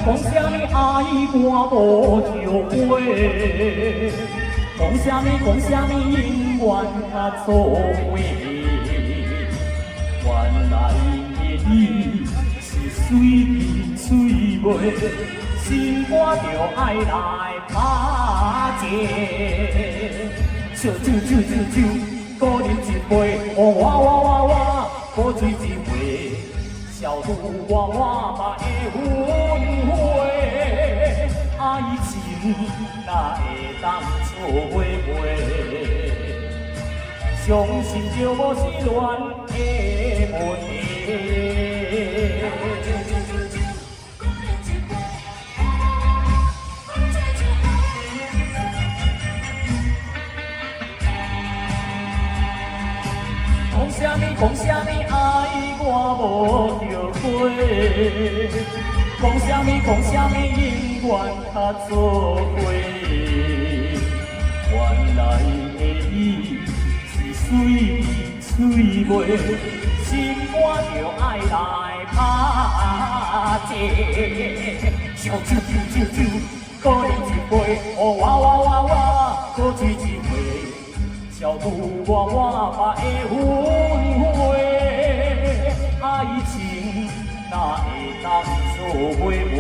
讲啥物爱我无后悔，讲啥物永远较做伙。原来的你是水甜水袂，心肝就爱来打结。烧酒酒酒酒，各饮一杯，我各醉一回。小肚我把的轮回，爱情哪会当做伙陪？相信就无是恋的问题。讲啥物爱我无后悔，讲啥物永远较做伙。原来的你是水甜水袂，心肝就爱来打结。烧酒酒酒酒，各饮一杯，我各醉一回。小肚我把的轮回，爱情哪会当做伙陪？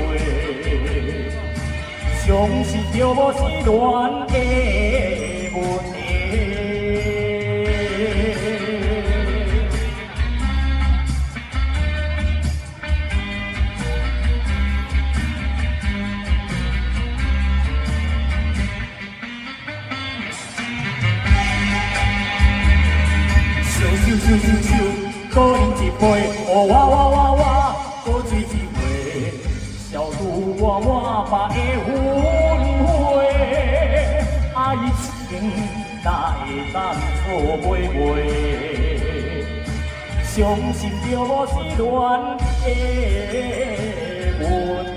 相信就无是恋的问题。酒酒酒，各饮一杯，我各醉一回。小肚我把的轮回，爱情哪会当做伙陪？相信就无是恋的问题。